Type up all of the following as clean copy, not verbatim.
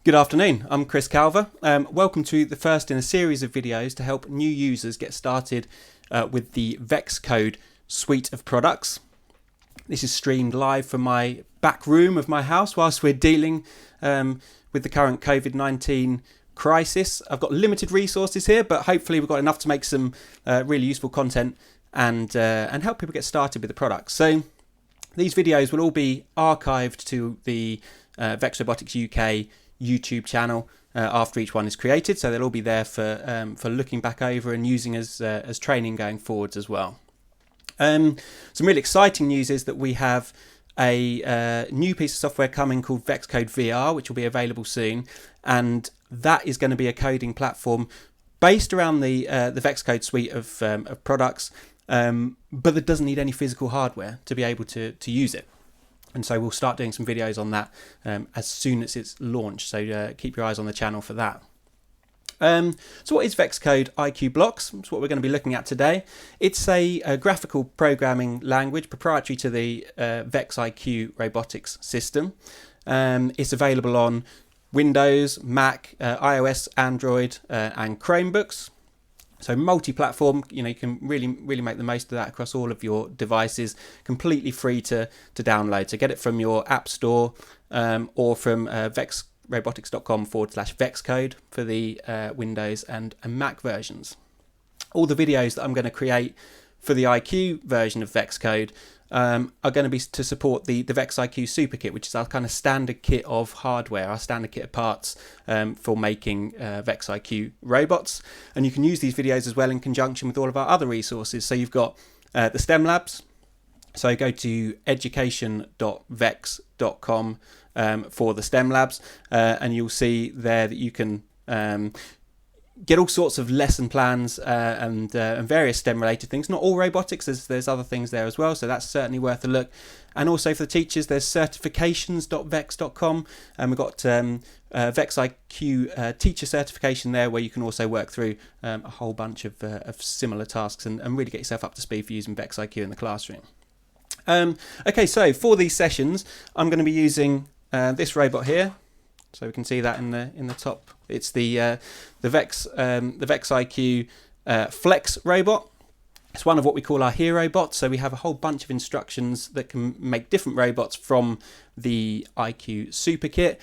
Good afternoon, I'm Chris Calver. Welcome to the first in a series of videos to help new users get started with the VEXcode suite of products. This is streamed live from my back room of my house whilst we're dealing with the current COVID-19 crisis. I've got limited resources here, but hopefully we've got enough to make some really useful content and help people get started with the products. So these videos will all be archived to the VEX Robotics UK YouTube channel after each one is created, so they'll all be there for looking back over and using as training going forwards as well. Some really exciting news is that we have a new piece of software coming called VEXcode VR, which will be available soon, and that is going to be a coding platform based around the VEXcode suite of products, but that doesn't need any physical hardware to be able to use it. And so we'll start doing some videos on that as soon as it's launched, so keep your eyes on the channel for that. So what is VEXcode IQ Blocks? That's what we're going to be looking at today. It's a graphical programming language proprietary to the VEX IQ robotics system. It's available on Windows, Mac, iOS, Android and Chromebooks. So multi-platform, you can really make the most of that across all of your devices, completely free to download. So get it from your app store or from vexrobotics.com/VEXcode for the Windows and Mac versions. All the videos that I'm going to create for the IQ version of VEXcode are going to be to support the VEX IQ SuperKit, which is our kind of standard kit of hardware, our standard kit of parts for making VEX IQ robots. And you can use these videos as well in conjunction with all of our other resources. So you've got the STEM labs. So go to education.vex.com for the STEM labs, and you'll see there that you can get all sorts of lesson plans and various STEM related things. Not all robotics, there's other things there as well, so that's certainly worth a look. And also for the teachers, there's certifications.vex.com, and we've got VEX IQ teacher certification there, where you can also work through a whole bunch of similar tasks and really get yourself up to speed for using VEX IQ in the classroom. Okay, so for these sessions, I'm going to be using this robot here. So we can see that in the top. It's the VEX IQ Flex robot. It's one of what we call our hero bots. So we have a whole bunch of instructions that can make different robots from the IQ SuperKit.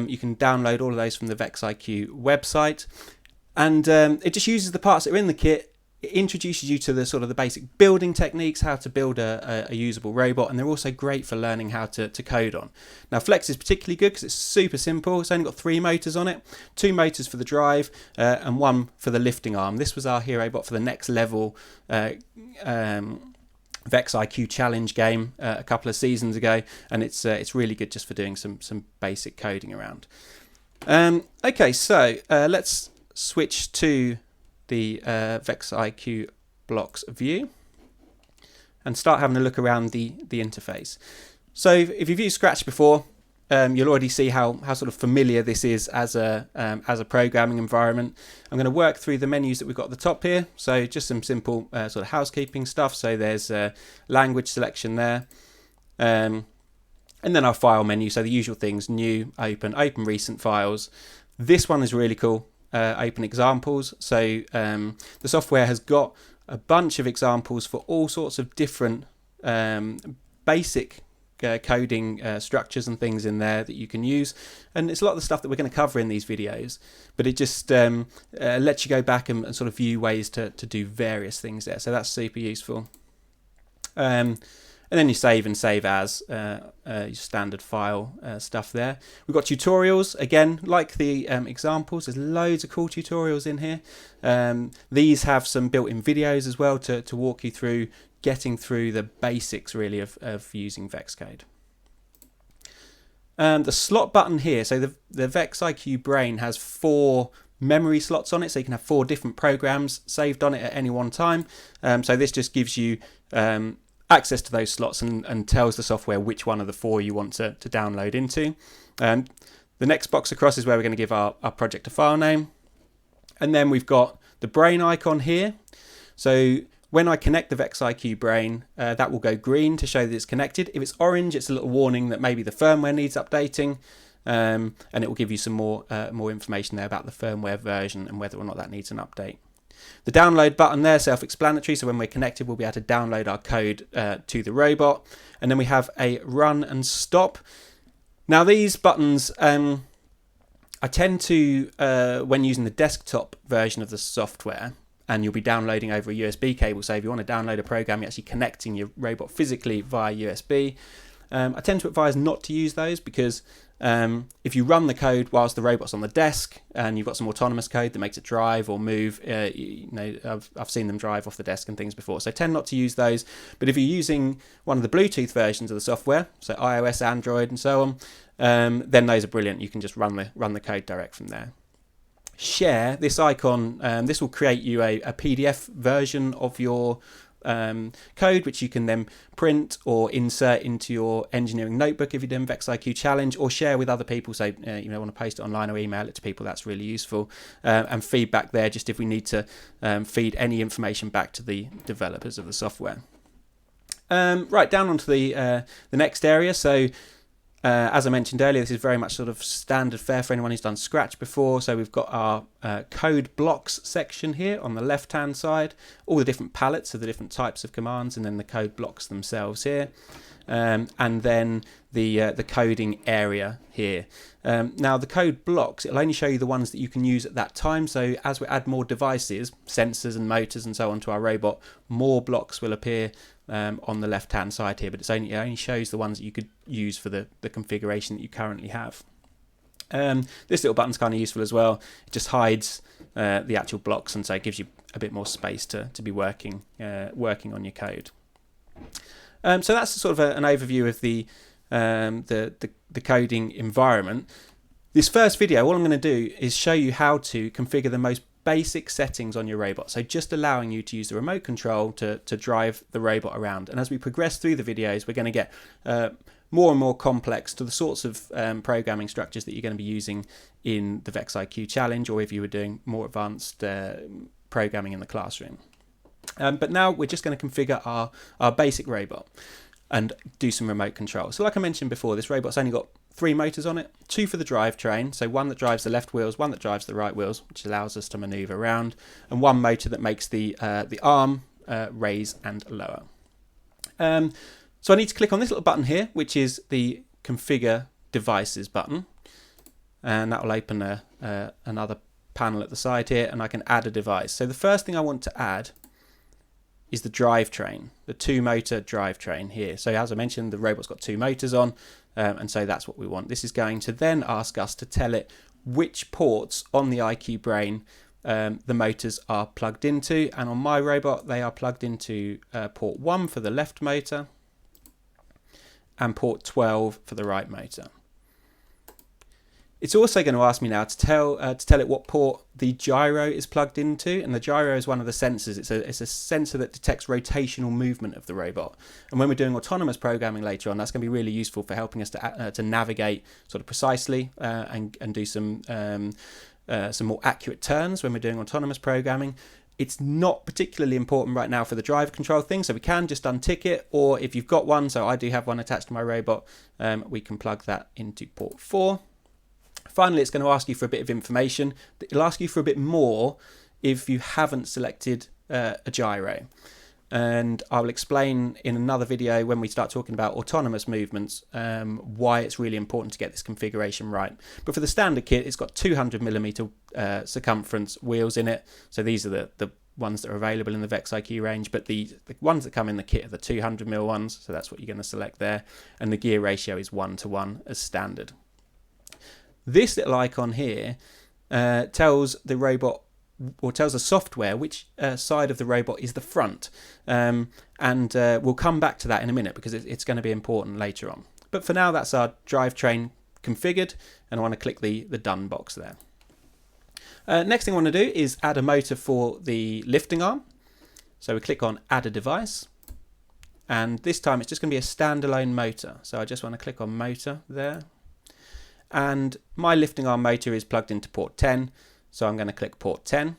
You can download all of those from the VEX IQ website, and it just uses the parts that are in the kit. It introduces you to the basic building techniques, how to build a usable robot, and they're also great for learning how to code on. Now Flex is particularly good because it's super simple. It's only got 3 motors on it, 2 motors for the drive and 1 for the lifting arm. This was our hero bot for the next level VEX IQ challenge game a couple of seasons ago, and it's really good just for doing some basic coding around. Okay, so let's switch to the VEX IQ Blocks view and start having a look around the interface. So if you've used Scratch before, you'll already see how sort of familiar this is as a programming environment. I'm going to work through the menus that we've got at the top here. So just some simple sort of housekeeping stuff. So there's language selection there, and then our file menu. So the usual things: new, open recent files. This one is really cool. Open examples. So the software has got a bunch of examples for all sorts of different basic coding structures and things in there that you can use, and it's a lot of the stuff that we're going to cover in these videos, but it just lets you go back and sort of view ways to do various things there, so that's super useful. And then you save and save as your standard file stuff there. We've got tutorials, again, like the examples. There's loads of cool tutorials in here. These have some built-in videos as well to walk you through getting through the basics, really, of using VEXcode. The slot button here, so the VEX IQ brain has 4 memory slots on it, so you can have 4 different programs saved on it at any one time. So this just gives you access to those slots and tells the software which one of the 4 you want to download into. The next box across is where we're going to give our project a file name. And then we've got the brain icon here. So when I connect the VEX IQ brain, that will go green to show that it's connected. If it's orange, it's a little warning that maybe the firmware needs updating. and it will give you some more information there about the firmware version and whether or not that needs an update. The download button there, self-explanatory, so when we're connected we'll be able to download our code to the robot. And then we have a run and stop. Now these buttons, I tend to, when using the desktop version of the software, and you'll be downloading over a USB cable, so if you want to download a program, you're actually connecting your robot physically via USB. I tend to advise not to use those because if you run the code whilst the robot's on the desk and you've got some autonomous code that makes it drive or move, I've seen them drive off the desk and things before, so tend not to use those. But if you're using one of the Bluetooth versions of the software, so iOS, Android and so on, then those are brilliant. You can just run the code direct from there. Share, this icon, this will create you a PDF version of your code, which you can then print or insert into your engineering notebook if you're doing VEX IQ Challenge, or share with other people. So want to post it online or email it to people. That's really useful. And feedback there, just if we need to feed any information back to the developers of the software. Right, down onto the next area. So as I mentioned earlier, this is very much sort of standard fare for anyone who's done Scratch before. So we've got our code blocks section here on the left hand side, all the different palettes of the different types of commands, and then the code blocks themselves here, and then the coding area here. Now the code blocks, it'll only show you the ones that you can use at that time. So as we add more devices, sensors and motors and so on to our robot, more blocks will appear on the left hand side here, but it only shows the ones that you could use for the configuration that you currently have. This little button's kind of useful as well. It just hides the actual blocks, and so it gives you a bit more space to be working on your code. So that's sort of an overview of the coding environment. This first video, all I'm going to do is show you how to configure the most basic settings on your robot, so just allowing you to use the remote control to drive the robot around. And as we progress through the videos, we're going to get more and more complex to the sorts of programming structures that you're going to be using in the VEX IQ Challenge, or if you were doing more advanced programming in the classroom. But now we're just going to configure our basic robot and do some remote control. So like I mentioned before, this robot's only got 3 motors on it, 2 for the drivetrain, so one that drives the left wheels, one that drives the right wheels, which allows us to maneuver around, and one motor that makes the arm raise and lower. So I need to click on this little button here, which is the Configure Devices button, and that will open another panel at the side here, and I can add a device. So the first thing I want to add is the drivetrain, the 2-motor drivetrain here. So as I mentioned, the robot's got 2 motors on, and so that's what we want. This is going to then ask us to tell it which ports on the IQ brain the motors are plugged into, and on my robot they are plugged into port 1 for the left motor and port 12 for the right motor. It's also going to ask me now to tell it what port the gyro is plugged into, and the gyro is one of the sensors. It's a sensor that detects rotational movement of the robot. And when we're doing autonomous programming later on, that's going to be really useful for helping us to navigate sort of precisely and do some more accurate turns when we're doing autonomous programming. It's not particularly important right now for the drive control thing, so we can just untick it, or if you've got one, so I do have one attached to my robot, we can plug that into port 4. Finally, it's going to ask you for a bit of information. It'll ask you for a bit more if you haven't selected a gyro. And I'll explain in another video when we start talking about autonomous movements why it's really important to get this configuration right. But for the standard kit, it's got 200mm circumference wheels in it. So these are the ones that are available in the VEX IQ range, but the ones that come in the kit are the 200mm ones. So that's what you're going to select there. And the gear ratio is 1:1 as standard. This little icon here tells the robot, or tells the software, which side of the robot is the front. And we'll come back to that in a minute because it's going to be important later on. But for now, that's our drivetrain configured, and I want to click the Done box there. Next thing I want to do is add a motor for the lifting arm. So we click on Add a Device, and this time it's just going to be a standalone motor. So I just want to click on Motor there. And my lifting arm motor is plugged into port 10, so I'm going to click port 10.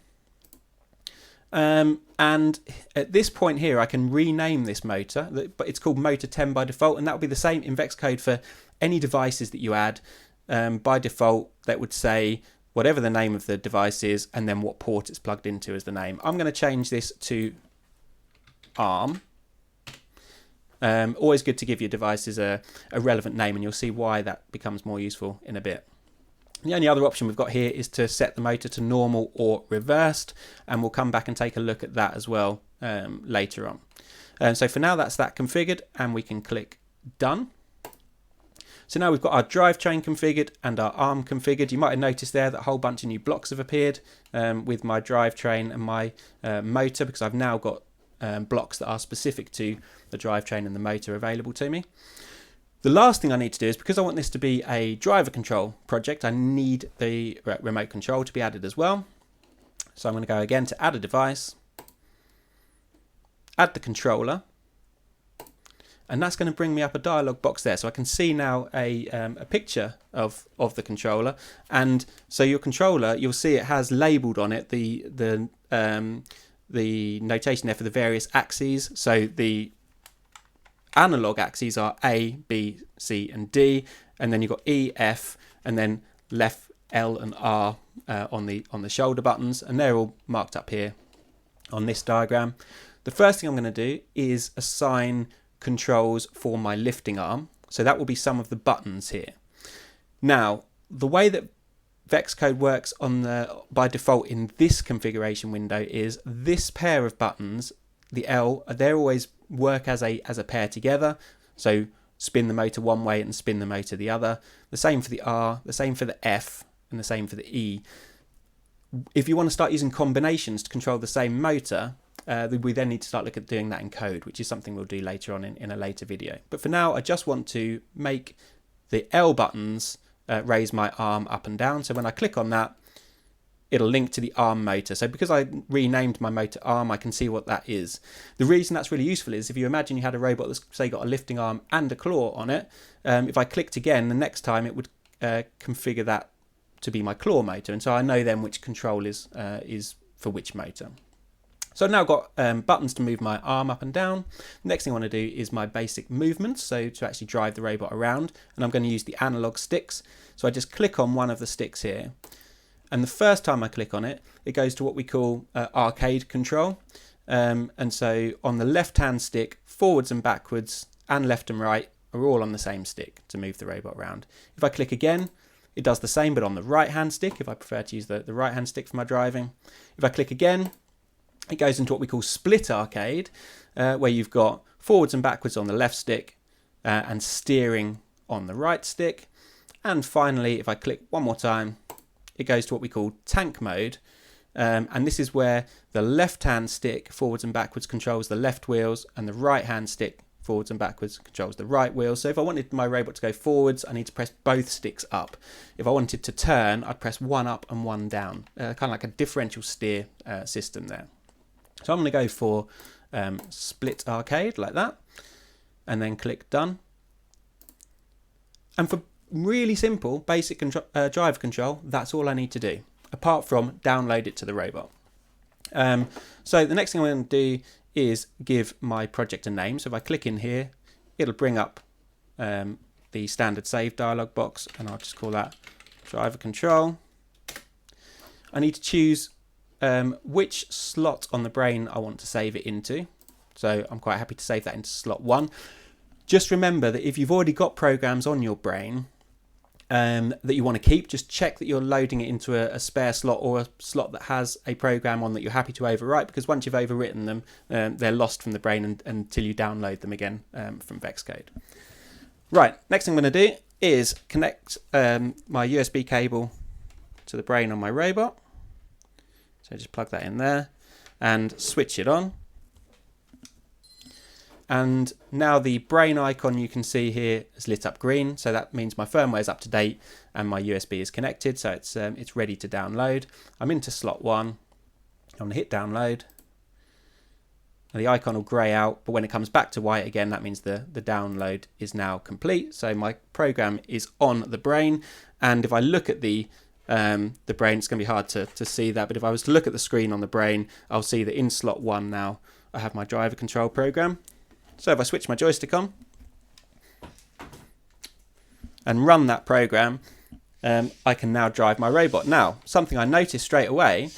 And at this point here, I can rename this motor, but it's called motor 10 by default, and that will be the same in VEXcode for any devices that you add. by default that would say whatever the name of the device is and then what port it's plugged into as the name. I'm going to change this to ARM. Always good to give your devices a relevant name, and you'll see why that becomes more useful in a bit. The only other option we've got here is to set the motor to normal or reversed, and we'll come back and take a look at that as well later on. So for now that's that configured, and we can click done. So now we've got our drivetrain configured and our ARM configured. You might have noticed there that a whole bunch of new blocks have appeared with my drivetrain and my motor, because I've now got blocks that are specific to the drivetrain and the motor available to me. The last thing I need to do is, because I want this to be a driver control project, I need the remote control to be added as well. So I'm going to go again to add a device, add the controller, and that's going to bring me up a dialog box there. So I can see now a picture of the controller, and so your controller, you'll see it has labelled on it the notation there for the various axes. So the analog axes are A, B, C and D, and then you've got E, F, and then left, L and R on the shoulder buttons, and they're all marked up here on this diagram. The first thing I'm going to do is assign controls for my lifting arm, so that will be some of the buttons here. Now, the way that VEXcode works by default in this configuration window is this pair of buttons, the L, they always work as a pair together. So spin the motor one way and spin the motor the other. The same for the R, the same for the F, and the same for the E. If you want to start using combinations to control the same motor, we then need to start looking at doing that in code, which is something we'll do later on in a later video. But for now, I just want to make the L buttons raise my arm up and down. So when I click on that, it'll link to the arm motor. So because I renamed my motor arm, I can see what that is. The reason that's really useful is if you imagine you had a robot that's, say, got a lifting arm and a claw on it, if I clicked again, the next time it would configure that to be my claw motor, and so I know then which control is for which motor. So I've now got buttons to move my arm up and down. The next thing I want to do is my basic movements, so to actually drive the robot around, and I'm going to use the analog sticks. So I just click on one of the sticks here, and the first time I click on it, it goes to what we call arcade control. And so on the left hand stick, forwards and backwards and left and right are all on the same stick to move the robot around. If I click again, it does the same but on the right hand stick, if I prefer to use the right hand stick for my driving. If I click again, it goes into what we call split arcade, where you've got forwards and backwards on the left stick and steering on the right stick. And finally, if I click one more time, it goes to what we call tank mode. And this is where the left hand stick forwards and backwards controls the left wheels, and the right hand stick forwards and backwards controls the right wheels. So if I wanted my robot to go forwards, I need to press both sticks up. If I wanted to turn, I'd press one up and one down, kind of like a differential steer system there. So I'm going to go for split arcade like that, and then click done. And for really simple basic driver control, that's all I need to do, apart from download it to the robot. So the next thing I'm going to do is give my project a name. So if I click in here, it'll bring up the standard save dialog box, and I'll just call that driver control. I need to choose which slot on the brain I want to save it into. So I'm quite happy to save that into slot 1. Just remember that if you've already got programs on your brain that you want to keep, just check that you're loading it into a spare slot, or a slot that has a program on that you're happy to overwrite, because once you've overwritten them, they're lost from the brain until you download them again from VEXcode. Right, next thing I'm going to do is connect my USB cable to the brain on my robot. So just plug that in there and switch it on. And now the brain icon you can see here is lit up green, so that means my firmware is up to date and my USB is connected, so it's ready to download. I'm into slot 1. I'm going to hit download. And the icon will grey out, but when it comes back to white again, that means the download is now complete. So my program is on the brain, and if I look at the brain, it's going to be hard to see that, but if I was to look at the screen on the brain, I'll see that in slot 1 now I have my driver control program. So if I switch my joystick on and run that program, I can now drive my robot. Now, something I noticed straight away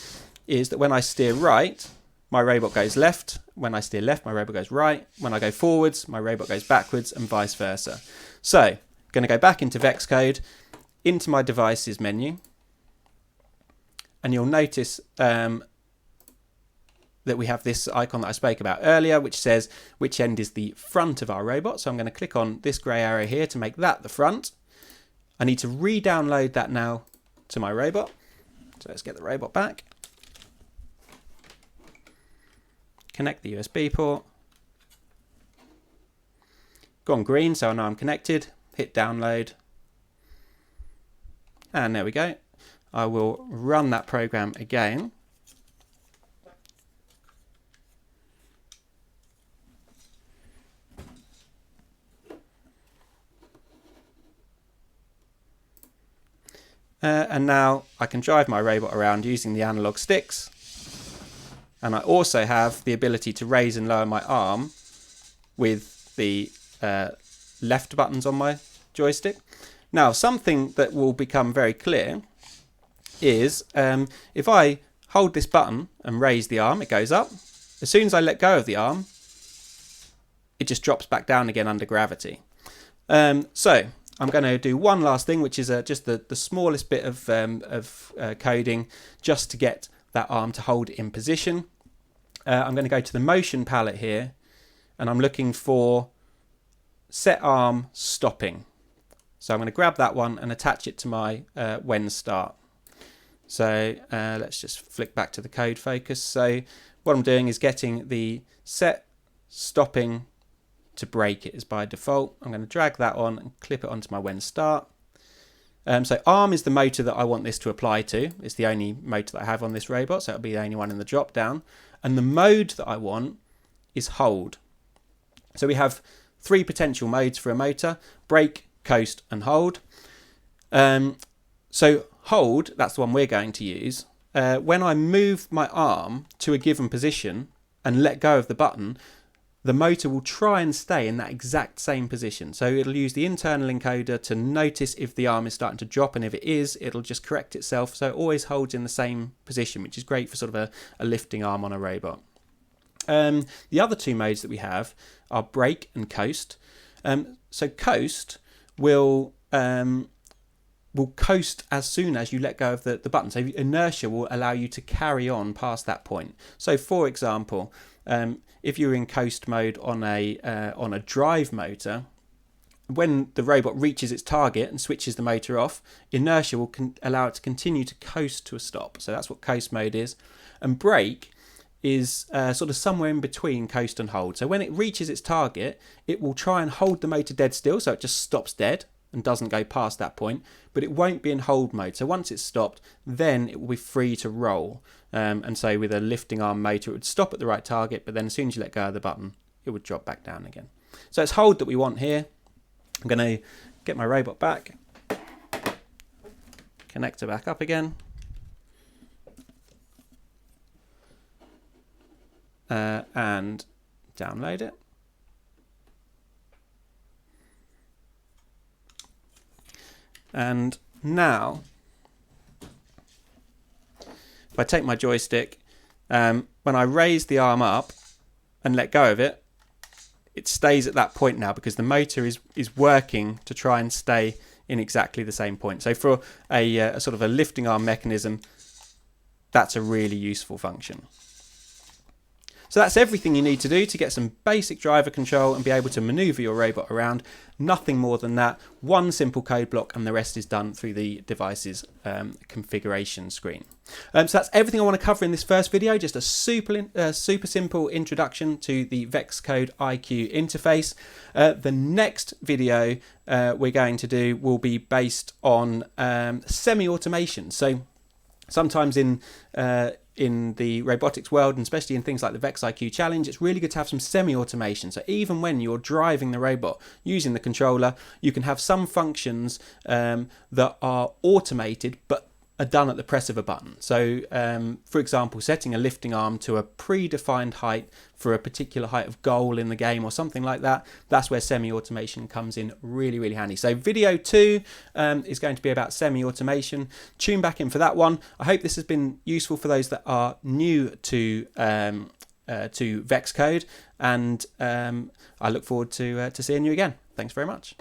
is that when I steer right, my robot goes left. When I steer left, my robot goes right. When I go forwards, my robot goes backwards, and vice versa. So, I'm going to go back into VEXcode, into my devices menu, and you'll notice that we have this icon that I spoke about earlier, which says which end is the front of our robot. So I'm going to click on this grey arrow here to make that the front. I need to re-download that now to my robot. So let's get the robot back. Connect the USB port. Go on green, so I know I'm connected. Hit download. And there we go. I will run that program again. And now I can drive my robot around using the analog sticks. And I also have the ability to raise and lower my arm with the left buttons on my joystick. Now, something that will become very clear is if I hold this button and raise the arm, it goes up. As soon as I let go of the arm, it just drops back down again under gravity. So I'm going to do one last thing, which is just the smallest bit of coding just to get that arm to hold it in position. I'm going to go to the motion palette here, and I'm looking for set arm stopping. So I'm going to grab that one and attach it to my when start. So let's just flick back to the code focus. So what I'm doing is getting the set stopping to break it is by default. I'm going to drag that on and clip it onto my when start. So arm is the motor that I want this to apply to. It's the only motor that I have on this robot, so it'll be the only one in the drop down. And the mode that I want is hold. So we have three potential modes for a motor: brake, coast, and hold. So hold, that's the one we're going to use. When I move my arm to a given position and let go of the button, the motor will try and stay in that exact same position. So it'll use the internal encoder to notice if the arm is starting to drop, and if it is, it'll just correct itself. So it always holds in the same position, which is great for sort of a lifting arm on a robot. The other two modes that we have are brake and coast. So coast will coast as soon as you let go of the button. So inertia will allow you to carry on past that point. So for example, if you're in coast mode on a drive motor, when the robot reaches its target and switches the motor off, inertia will allow it to continue to coast to a stop. So that's what coast mode is. And brake is sort of somewhere in between coast and hold. So when it reaches its target, it will try and hold the motor dead still, so it just stops dead and doesn't go past that point, but it won't be in hold mode. So once it's stopped, then it will be free to roll. And so with a lifting arm motor, it would stop at the right target, but then as soon as you let go of the button, it would drop back down again. So it's hold that we want here. I'm going to get my robot back, connect it back up again. And download it. And now, if I take my joystick, when I raise the arm up and let go of it, it stays at that point now because the motor is working to try and stay in exactly the same point. So for a sort of a lifting arm mechanism, that's a really useful function. So that's everything you need to do to get some basic driver control and be able to maneuver your robot around. Nothing more than that. One simple code block and the rest is done through the device's configuration screen. So that's everything I want to cover in this first video. Just a super simple introduction to the VEXcode IQ interface. The next video we're going to do will be based on semi-automation. So sometimes in the robotics world, and especially in things like the VEX IQ challenge, it's really good to have some semi-automation. So even when you're driving the robot using the controller, you can have some functions that are automated, but are done at the press of a button. So for example, setting a lifting arm to a predefined height for a particular height of goal in the game or something like that, that's where semi-automation comes in really, really handy. So video 2 is going to be about semi-automation. Tune back in for that one. I hope this has been useful for those that are new to VEXcode, and I look forward to seeing you again. Thanks very much.